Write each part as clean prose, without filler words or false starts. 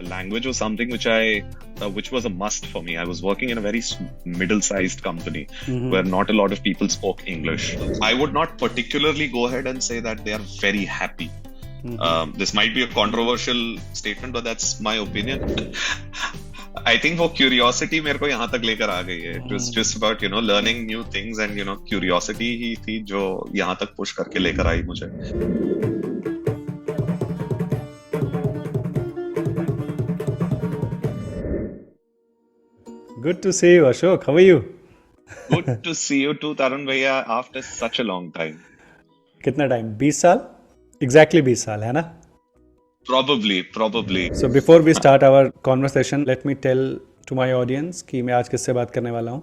Language was something which was a must for me. I was working in a very middle-sized company where not a lot of people spoke English. I would not particularly go ahead and say that they are very happy. This might be a controversial statement, but that's my opinion. I think वो curiosity मेरे को यहाँ तक लेकर आ गई है. It was just about learning new things and curiosity ही थी जो यहाँ तक push करके लेकर आई मुझे. Good to see you, Ashok. How are you? Good to see you too, Tarun भैया, after such a long time. कितना time? 20 साल? Exactly 20 साल है ना? Probably. So before we start our conversation, let me tell to my audience कि मैं आज किससे बात करने वाला हूँ.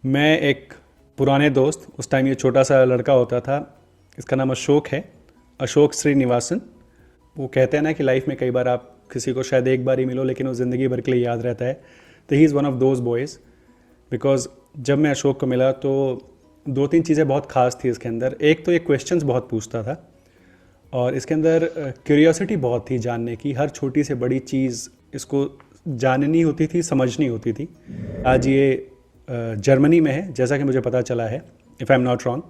मैं एक पुराने दोस्त, उस टाइम ये छोटा सा लड़का होता था, इसका नाम अशोक है, अशोक श्रीनिवासन. वो कहते हैं ना कि लाइफ में कई बार आप किसी को शायद एक बार ही मिलो लेकिन वो ज़िंदगी भर के लिए याद रहता है. तो he is one of those boys. Because जब मैं अशोक को मिला तो 2-3 चीज़ें बहुत ख़ास थी इसके अंदर. एक तो ये क्वेश्चंस बहुत पूछता था और इसके अंदर क्यूरियोसिटी बहुत थी जानने की. हर छोटी से बड़ी चीज़ इसको जाननी होती थी, समझनी होती थी. आज ये जर्मनी में है जैसा कि मुझे पता चला है, if I am not wrong.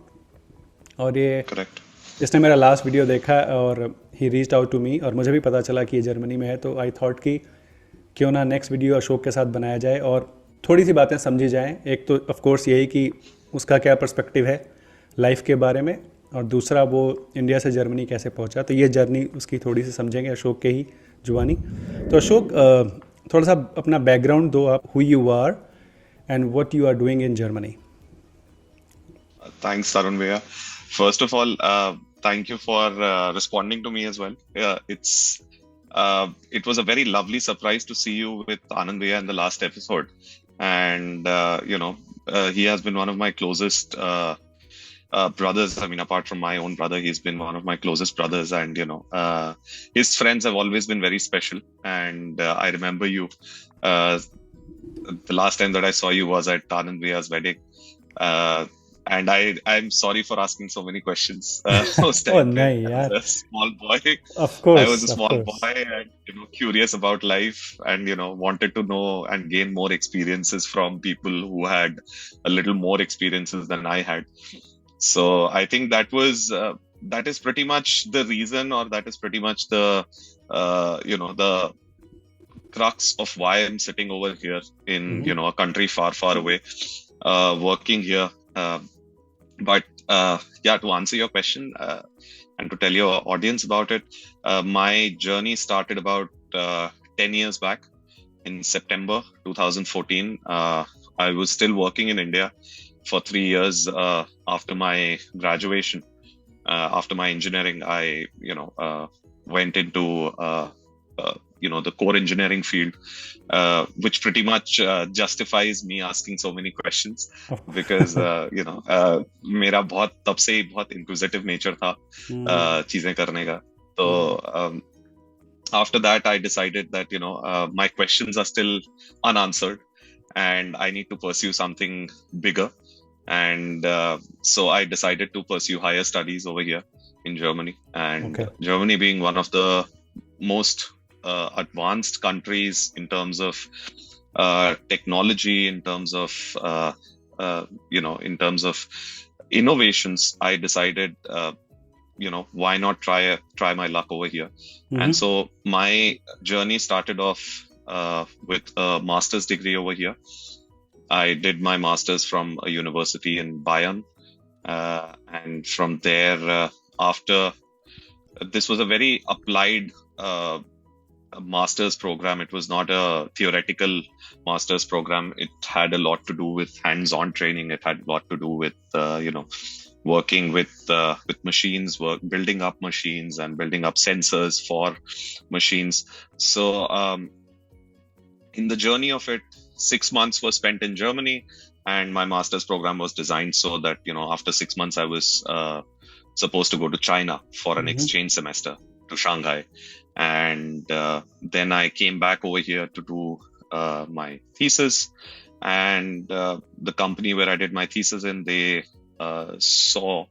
और ये Correct. इसने मेरा लास्ट वीडियो देखा और he reached out to me और मुझे भी पता चला कि ये जर्मनी में है. तो आई थॉट कि क्यों ना नेक्स्ट वीडियो अशोक के साथ बनाया जाए और थोड़ी सी बातें समझी जाएं. एक तो ऑफ कोर्स यही कि उसका क्या पर्सपेक्टिव है लाइफ के बारे में, और दूसरा वो इंडिया से जर्मनी कैसे पहुंचा. तो ये जर्नी उसकी थोड़ी सी समझेंगे अशोक के ही जुबानी. तो अशोक, थोड़ा सा अपना बैकग्राउंड दो आप, who you are and what you are doing in Germany. Thanks, Tarun भैया. First of all, thank you for responding to me as well. It was a very lovely surprise to see you with Anand Bhaiya in the last episode, and he has been one of my closest brothers. I mean, apart from my own brother, he's been one of my closest brothers, and his friends have always been very special. And I remember you. The last time that I saw you was at Anand Bhaiya's wedding. And I'm sorry for asking so many questions. Oh, no, I was a small boy. Of course. I was a small boy and curious about life and wanted to know and gain more experiences from people who had a little more experiences than I had. So I think that is pretty much the reason, or that is pretty much the the crux of why I'm sitting over here in a country far away, working here. But to answer your question and to tell your audience about it, my journey started about 10 years back in September 2014. I was still working in India for 3 years after my graduation. After my engineering, I went into the core engineering field, which pretty much justifies me asking so many questions, because मेरा तब से ही बहुत inquisitive nature था चीजें करने का. तो after that I decided that my questions are still unanswered and I need to pursue something bigger, and so I decided to pursue higher studies over here in Germany. And Germany being one of the most advanced countries in terms of technology, in terms of in terms of innovations, I decided why not try my luck over here. And so my journey started off with a master's degree over here. I did my master's from a university in Bayern, and from there after, this was a very applied master's program. It was not a theoretical master's program. It had a lot to do with hands-on training. It had a lot to do with working with machines, building up machines and building up sensors for machines. So in the journey of it, 6 months were spent in Germany, and my master's program was designed so that after 6 months I was supposed to go to China for an exchange semester to Shanghai. And then I came back over here to do my thesis, and the company where I did my thesis in, they saw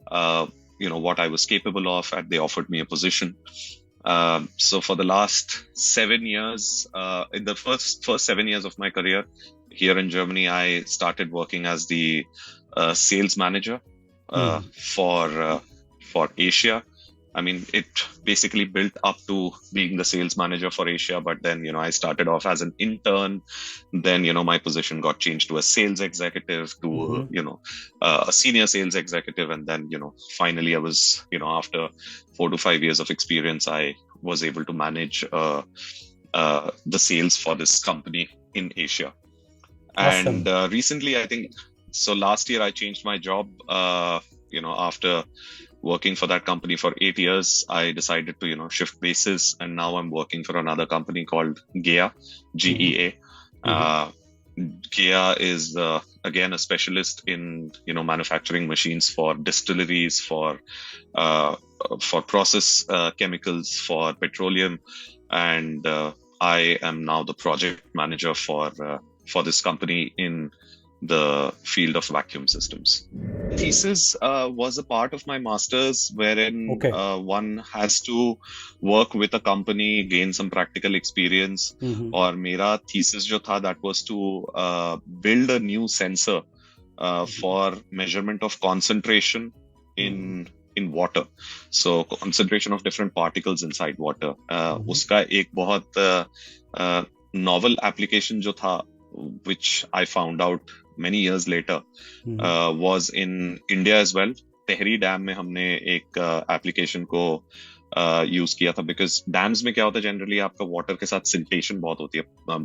what I was capable of, and they offered me a position So for the last 7 years, in the first 7 years of my career here in Germany, I started working as the sales manager hmm. for Asia. I mean, it basically built up to being the sales manager for Asia, but then, I started off as an intern. Then, my position got changed to a sales executive, to, Mhm. a senior sales executive. And then, finally I was, after 4 to 5 years of experience, I was able to manage the sales for this company in Asia. And Awesome. recently, I think, so last year I changed my job. After working for that company for 8 years, I decided to, shift bases, and now I'm working for another company called GEA, Mhm. GEA. Mhm. Uh, GEA is again a specialist in, manufacturing machines for distilleries, for process chemicals, for petroleum, and I am now the project manager for this company in the field of vacuum systems. Thesis was a part of my master's, wherein Okay. one has to work with a company, gain some practical experience. Mhm. और मेरा thesis जो था, that was to build a new sensor for measurement of concentration Mhm. in water. So concentration of different particles inside water. Mhm. उसका एक बहुत novel application जो था, which I found out many years later, Mhm. was in India as well. Tehri dam में हमने एक application को use किया था, बिकॉज डैम्स में क्या होता है, जनरली आपका वाटर के साथ सिल्टेशन बहुत होती है,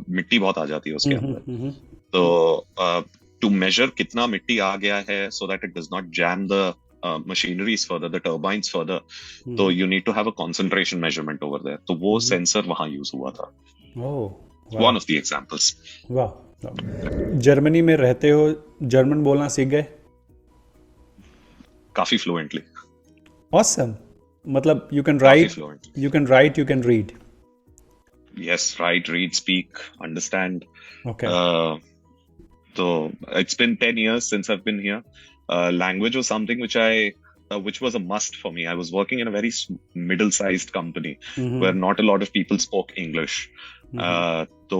मिट्टी बहुत आ जाती है उसके Mhm. अंदर. Mhm. तो टू मेजर कितना मिट्टी आ गया है, so that it does not jam the machineries further, the turbines further, so Mhm. you need to have a concentration measurement over there. तो वो Mhm. सेंसर वहां यूज हुआ था. Oh, wow. One of the examples. वाह. Germany में रहते हो, German बोलना सीख गए? काफी fluently. Awesome. मतलब you can काफी write, fluently. you can write, you can read. Yes, write, read, speak, understand. Okay. So it's been 10 years since I've been here. Language was something which was a must for me. I was working in a very middle-sized company where Mhm. not a lot of people spoke English. Mhm. तो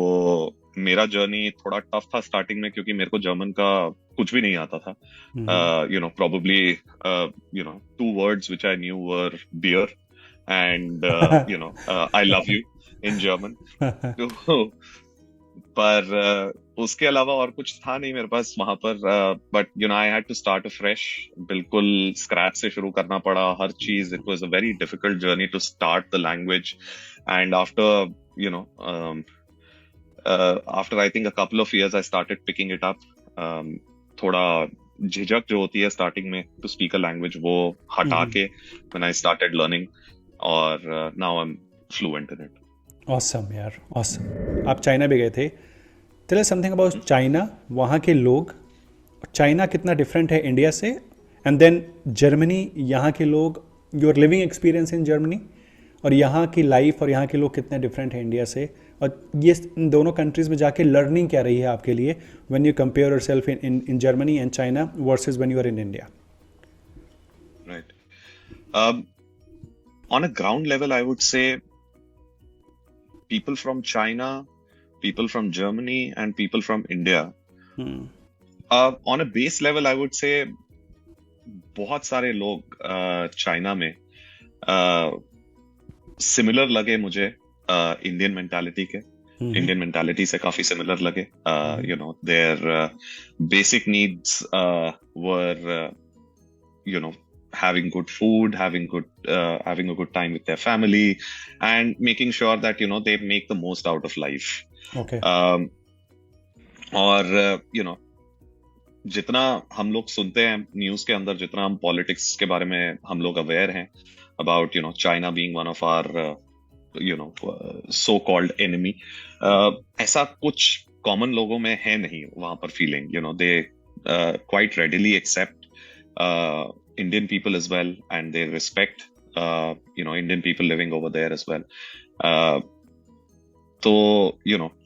मेरा journey थोड़ा tough था starting में, क्योंकि मेरे को German का कुछ भी नहीं आता था. Mhm. Probably, 2 words which I knew were beer and, I love you in German. तो पर उसके अलावा और कुछ था नहीं मेरे पास वहां पर. But I had to start fresh, बिल्कुल स्क्रैच से शुरू करना पड़ा हर चीज. It was a very difficult journey to start the language. And after after I think a couple of years I started picking it up. थोड़ा झिझक जो होती है स्टार्टिंग में टू स्पीक अ लैंग्वेज, वो हटा Mhm. के व्हेन आई स्टार्टेड लर्निंग, और now I am fluent in it. Awesome यार, awesome. आप चाइना भी गए थे. Tell us something about China, वहाँ के लोग. चाइना कितना डिफरेंट है इंडिया से, एंड देन जर्मनी, यहाँ के लोग, your living experience in Germany, और यहाँ की लाइफ और यहाँ के लोग कितने डिफरेंट हैं इंडिया से, और ये इन दोनों कंट्रीज़ में जाके लर्निंग क्या रही है आपके लिए when you compare yourself in Germany and China versus when you are in India. Right. On a ground level, I would say people from China, people from Germany, and people from India. On a base level, I would say बहुत सारे लोग China में similar लगे मुझे. Indian mentality के, Indian mentality से काफी similar लगे. Their basic needs were having good food, having a good time with their family, and making sure that they make the most out of life. Okay. और जितना हम लोग सुनते हैं न्यूज के अंदर, जितना हम पॉलिटिक्स के बारे में हम लोग अवेयर हैं about China being one of our so called enemy, ऐसा कुछ कॉमन लोगों में है नहीं वहां पर feeling. They quite readily accept Indian people as well, and they respect Indian people living over there as well. तो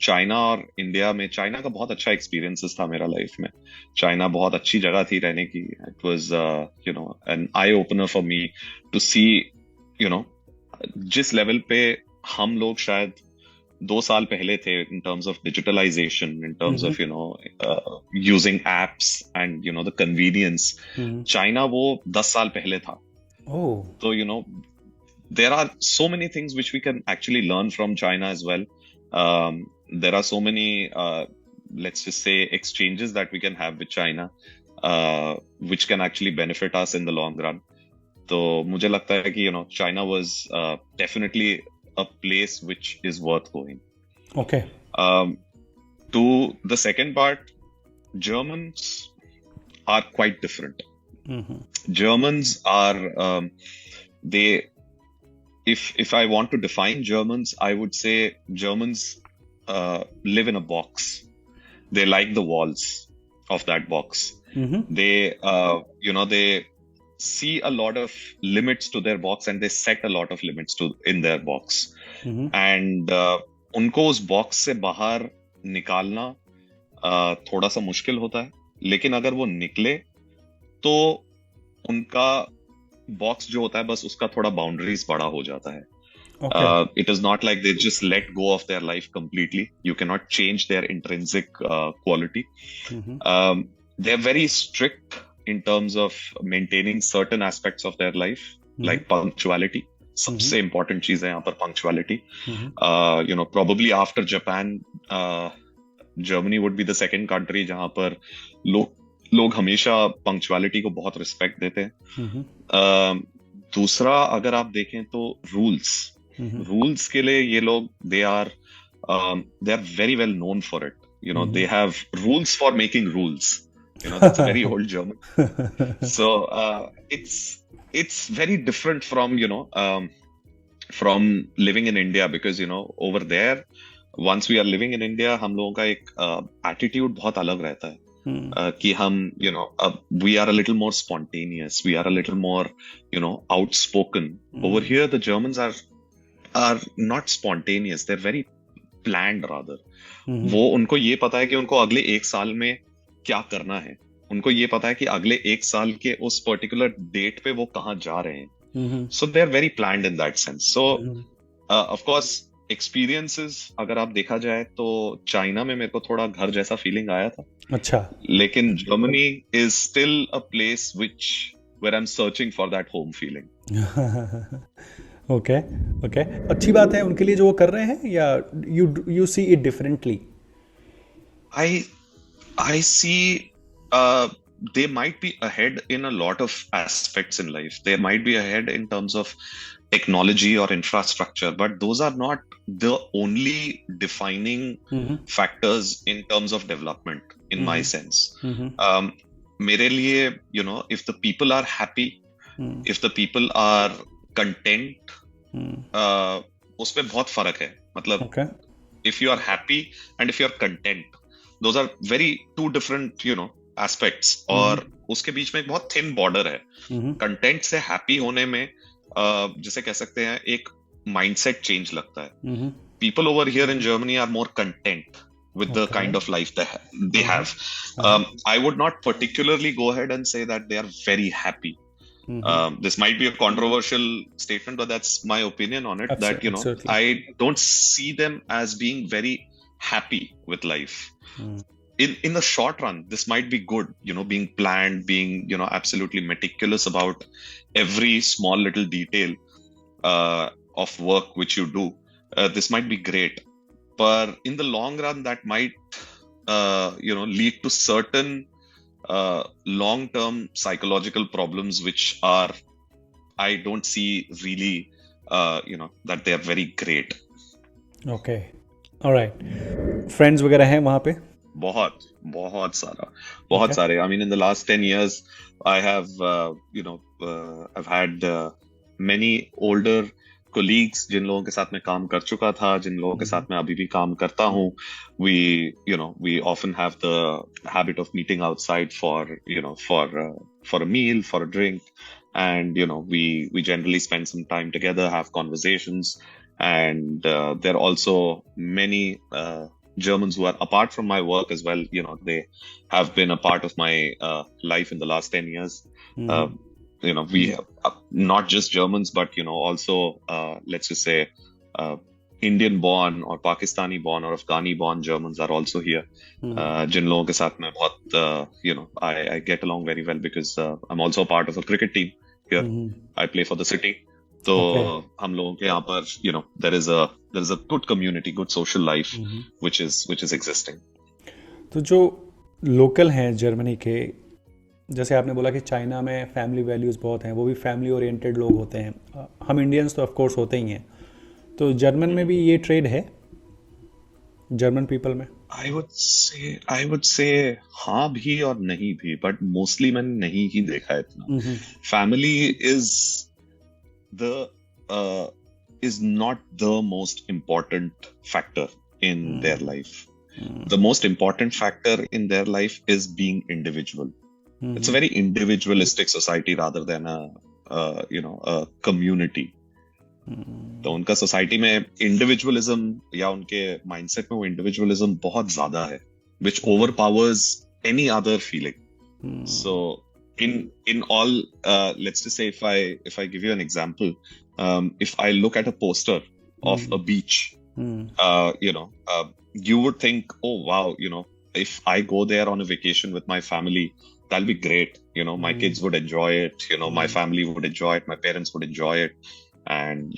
चाइना और इंडिया में, चाइना का बहुत अच्छा एक्सपीरियंसेस था मेरा लाइफ में. चाइना बहुत अच्छी जगह थी रहने की. It was an eye opener for me to see जिस लेवल पे हम लोग शायद 2 साल पहले थे in terms of digitalization, in terms hmm of using apps and the convenience. Hmm China वो 10 साल पहले था. ओह So there are so many things which we can actually learn from China as well. There are so many, let's just say, exchanges that we can have with China, which can actually benefit us in the long run. तो मुझे लगता है कि China was definitely a place which is worth going. Okay To the second part, Germans are quite different. Germans are they if I want to define Germans, I would say Germans live in a box. They like the walls of that box. They they see a lot of limits to their box and they set a lot of limits in their box. And उनको उस box से बाहर निकालना थोड़ा सा मुश्किल होता है, लेकिन अगर वो निकले तो उनका बॉक्स जो होता है बस उसका थोड़ा बाउंड्रीज बड़ा हो जाता है. It is not like they just let go of their life completely. You cannot change their intrinsic quality. They're very strict in terms of maintaining certain aspects of their life, like punctuality. सबसे important चीज है यहाँ पर punctuality. Probably after Japan, Germany would be the second country जहाँ पर लोग हमेशा punctuality को बहुत respect देते हैं. दूसरा अगर आप देखें तो rules के लिए ये लोग they are very well known for it. They have rules for making rules. That's a very old German. So it's very different from from living in India, because over there once we are living in India हम लोगों का एक attitude बहुत अलग रहता है. कि हम we are a little more spontaneous, we are a little more outspoken. Over here the Germans are not spontaneous, they're very planned rather. वो उनको ये पता है कि उनको अगले 1 साल में क्या करना है. उनको ये पता है कि अगले 1 साल के उस पर्टिकुलर डेट पे वो कहाँ जा रहे हैं. So they are very planned in that sense. So of course experiences अगर आप देखा जाए तो चाइना में मेरे को थोड़ा घर जैसा फीलिंग आया था. अच्छा. लेकिन Germany is still a place which where I am searching for that home feeling. Okay okay, अच्छी बात है उनके लिए जो वो कर रहे हैं, या you see it differently? I see they might be ahead in a lot of aspects in life. They might be ahead in terms of technology or infrastructure, but those are not the only defining factors in terms of development, in my sense. मेरे लिए, if the people are happy, if the people are content, उसमें बहुत फर्क है. मतलब if you are happy and if you are content, those are very two different aspects. और उसके बीच में एक बहुत thin border है. कंटेंट से हैप्पी होने में जैसे कह सकते हैं एक माइंडसेट चेंज लगता है. people over here in Germany are more content with the kind of life they have. I would not particularly go ahead and say that they are very happy. This might be a controversial statement, but that's my opinion on it. Absolutely. That I don't see them as being very happy with life. In the short run, this might be good, being planned, being absolutely meticulous about every small little detail of work which you do. This might be great, but in the long run that might lead to certain long-term psychological problems which are, I don't see really that they are very great. Okay, all right. Friends वगैरह हैं वहाँ पे? बहुत सारे. I mean, in the last 10 years I have I've had many older colleagues जिन लोगों के साथ मैं काम कर चुका था, जिन लोगों के साथ मैं अभी भी काम करता हूँ. We often have the habit of meeting outside for a meal, for a drink, and we generally spend some time together, have conversations. And there are also many Germans who are apart from my work as well. They have been a part of my life in the last 10 years. we have, not just Germans, but also let's just say Indian born or Pakistani born or Afghani born Germans are also here. जिन लोगों के साथ मैं बहुत I get along very well because I'm also a part of a cricket team here. I play for the city. तो हम लोगों के यहाँ पर there is a good community, good social life which is existing. तो जो local हैं Germany के, जैसे आपने बोला कि चाइना में फैमिली वैल्यूज़ बहुत हैं, वो भी फैमिली ओरिएंटेड लोग होते हैं, हम इंडियंस तो ऑफ कोर्स होते ही हैं, तो जर्मन में भी ये ट्रेड है जर्मन पीपल में? I would say हाँ भी और नहीं भी, बट मोस्टली मैंने नहीं ही देखा है इतना. Family is not the most important factor in their life. The most important factor in their life is being individual. It's a very individualistic society rather than a community. तो उनका society में individualism या उनके mindset में वो individualism बहुत ज्यादा है, which overpowers any other feeling. So in all, let's just say if I give you an example, if I look at a poster of a beach, you would think, oh wow, if I go there on a vacation with my family, that'll be great. My kids would enjoy it. My family would enjoy it. My parents would enjoy it, and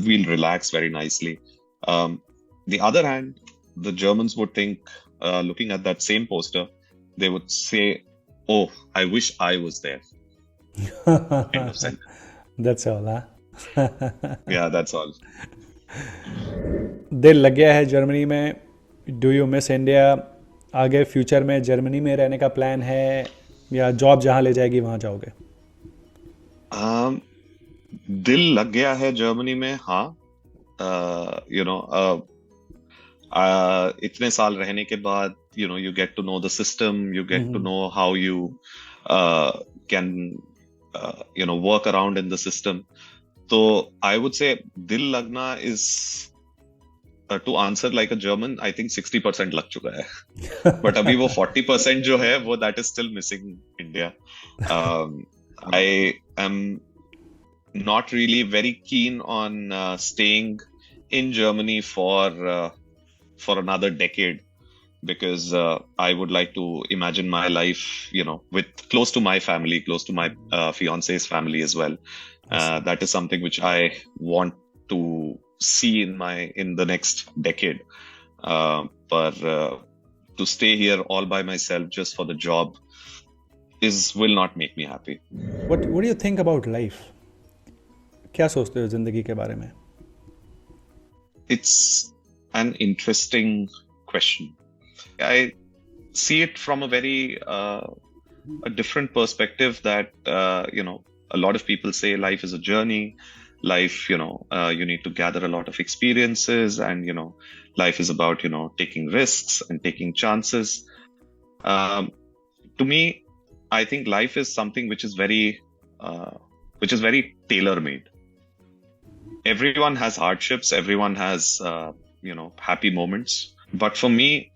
we'll relax very nicely. The other hand, the Germans would think, looking at that same poster, they would say, oh, I wish I was there. End of sentence. That's all, huh? Yeah, that's all. दिल लग गया है Germany में. Do you miss India? आगे future में Germany में रहने का प्लान है या जॉब जहाँ ले जाएगी वहाँ जाओगे? दिल लग गया है जर्मनी में, हाँ. इतने साल रहने के बाद you get to know the system, you get to know how you can work around in the system. So I would say dil lagna is, to answer like a German, I think 60% lag chuka hai. But abhi wo 40% jo hai, wo that is still missing India. I am not really very keen on staying in Germany for another decade, because I would like to imagine my life, with close to my family, close to my fiance's family as well. That is something which I want to see in the next decade. But to stay here all by myself just for the job will not make me happy. What do you think about life? क्या सोचते हो जिंदगी के बारे में? It's an interesting question. I see it from a very a different perspective, that a lot of people say life is a journey. Life, you need to gather a lot of experiences, and life is about taking risks and taking chances. To me, I think life is something which is very tailor-made. Everyone has hardships, everyone has happy moments, but for me,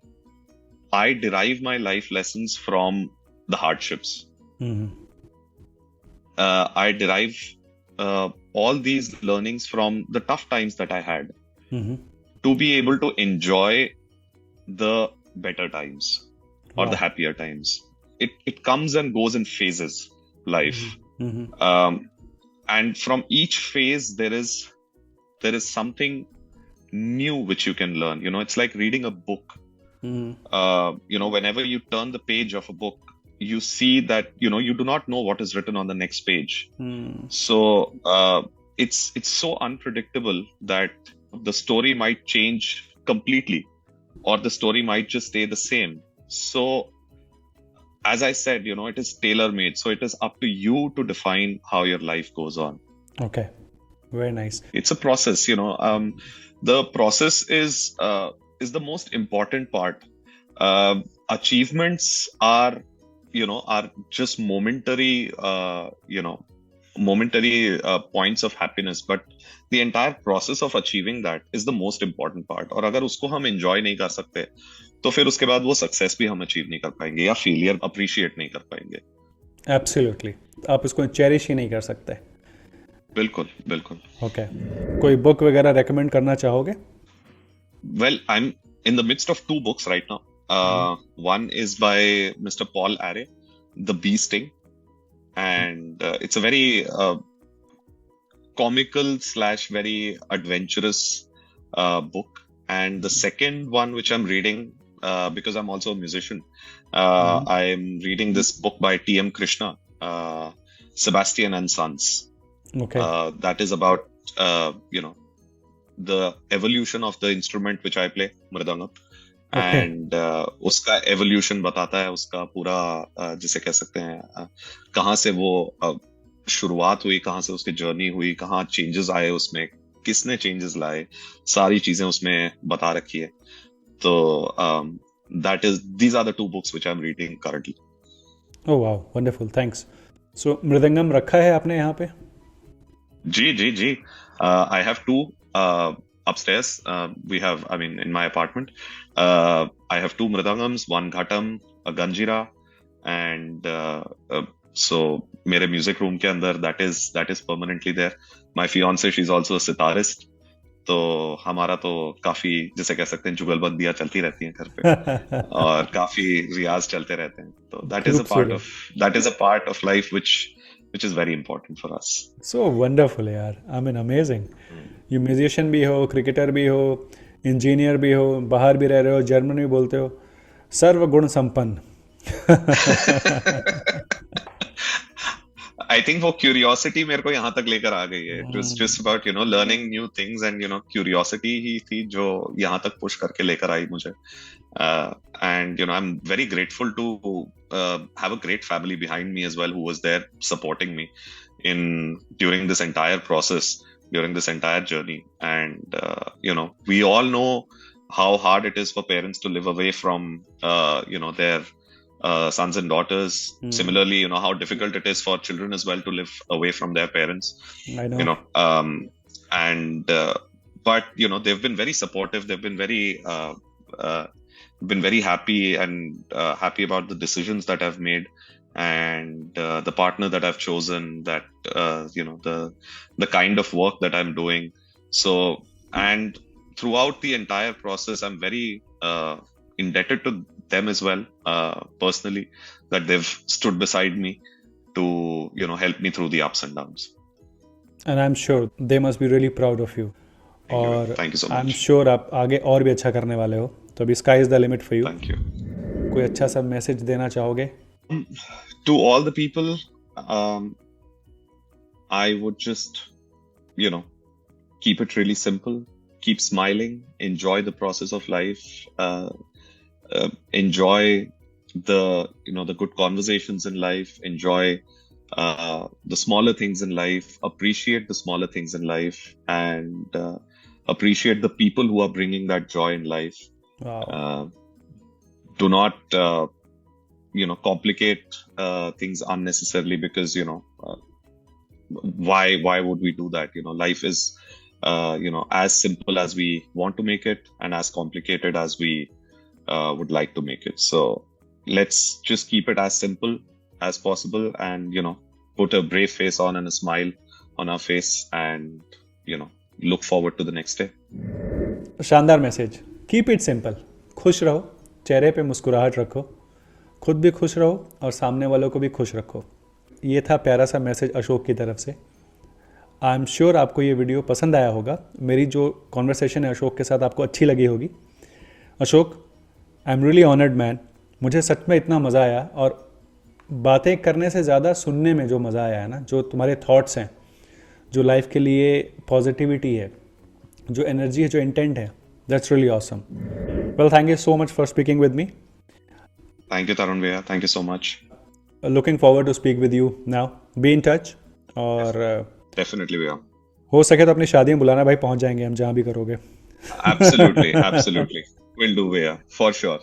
I derive my life lessons from the hardships. I derive all these learnings from the tough times that I had, to be able to enjoy the better times or the happier times. It comes and goes in phases, life. And from each phase there is something new which you can learn. It's like reading a book. Whenever you turn the page of a book, you see that you do not know what is written on the next page. So it's so unpredictable that the story might change completely, or the story might just stay the same. So as I said, it is tailor-made, so it is up to you to define how your life goes on. Okay, very nice. It's a process. The process is the most important part. Achievements are just momentary points of happiness, but the entire process of achieving that is the most important part. और अगर उसको हम enjoy नहीं कर सकते, तो फिर उसके बाद वो success भी हम achieve नहीं कर पाएंगे, या failure appreciate नहीं कर पाएंगे. Absolutely. आप उसको चेरिश ही नहीं कर सकते। बिल्कुल बिल्कुल। ओके, कोई बुक वगैरह रेकमेंड करना चाहोगे? Well, I'm in the midst of two books right now. One is by Mr. Paul Arey, The Bee Sting, and it's a very comical slash very adventurous book. And the second one, which I'm reading, because I'm also a musician, I'm reading this book by T.M. Krishna, Sebastian and Sons. Okay, That is about, the evolution of the instrument which I play, mridangam, okay, and उसका evolution बताता है, उसका पूरा जिसे कह सकते हैं कहाँ से वो शुरुआत हुई, कहाँ से उसकी जर्नी हुई, कहाँ चेंजेस आए उसमें, किसने चेंजेस लाए, सारी चीजें उसमें बता रखी है। तो these are the two books which I'm reading currently. Oh wow, wonderful, thanks. So mridangam रखा है आपने यहाँ पे? जी जी जी, I have two upstairs. We have, I mean, in my apartment, I have two mridangams, one ghatam, a ganjira, and so मेरे music room के अंदर that is permanently there. My fiance, she's also a sitarist. तो हमारा तो काफी, जैसे कह सकते हैं, जुगलबंदियां चलती रहती हैं घर पे और काफी रियाज चलते रहते हैं। तो that is a part of life which is very important for us. So wonderful यार, आई मीन अमेजिंग। ये म्यूजिशियन भी हो, क्रिकेटर भी हो, इंजीनियर भी हो, बाहर भी रह रहे हो, जर्मन भी बोलते हो, सर्वगुण संपन्न। आई थिंक वो क्यूरियोसिटी मेरे को यहाँ तक लेकर आ गई है। It was just about learning new things, and curiosity ही थी जो यहाँ तक पुश करके लेकर आई मुझे। And I am very grateful to have a great family behind me as well, who was there supporting me during this entire process, during this entire journey. And we all know how hard it is for parents to live away from their sons and daughters. Similarly, how difficult it is for children as well to live away from their parents. I know. But they've been very supportive. They've been very happy and happy about the decisions that I've made, and the partner that I've chosen, that the kind of work that I'm doing. So, and throughout the entire process, I'm very indebted to them as well, personally, that they've stood beside me to help me through the ups and downs. And I'm sure they must be really proud of you. और Thank you so much. I'm sure आप आगे और भी अच्छा करने वाले हो, तो अभी sky is the limit for you. Thank you. कोई अच्छा सा मैसेज देना चाहोगे? To all the people, I would just, keep it really simple, keep smiling, enjoy the process of life, enjoy the good conversations in life, enjoy the smaller things in life, appreciate the smaller things in life, and appreciate the people who are bringing that joy in life. Wow. Do not complicate things unnecessarily, because why would we do that? Life is as simple as we want to make it, and as complicated as we would like to make it. So let's just keep it as simple as possible, and put a brave face on and a smile on our face, and look forward to the next day. शानदार message. Keep it simple, खुश रहो, चेहरे पे मुस्कुराहट रखो, खुद भी खुश रहो और सामने वालों को भी खुश रखो। ये था प्यारा सा मैसेज अशोक की तरफ से। आई एम श्योर आपको ये वीडियो पसंद आया होगा। मेरी जो कॉन्वर्सेशन है अशोक के साथ आपको अच्छी लगी होगी। Ashok, I am really honoured man. मुझे सच में इतना मज़ा आया, और बातें करने से ज़्यादा सुनने में जो मज़ा आया है ना, जो तुम्हारे थॉट्स हैं, जो लाइफ के लिए पॉजिटिविटी है, जो एनर्जी है, जो इंटेंट है, that's really awesome. Well, thank you so much for speaking with me. Thank you, Tarun Bhaiya. Thank you so much. Looking forward to speak with you now. Be in touch, और Definitely, Bhaiya. हो सके तो अपनी शादी में बुलाना भाई, पहुंच जाएंगे हम जहाँ भी करोगे। Absolutely, absolutely. Will do, Bhaiya, for sure.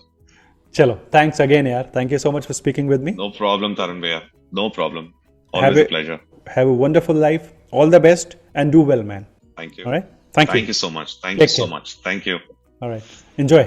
चलो, थैंक्स अगेन यार। Thank you so much for speaking with me. No problem, Tarun Bhaiya. No problem. Always a pleasure. Have a wonderful life. All the best and do well, man. Thank you. All right. Thank you. Thank you so much. Thank Take you so care. much. Thank you. All right. Enjoy.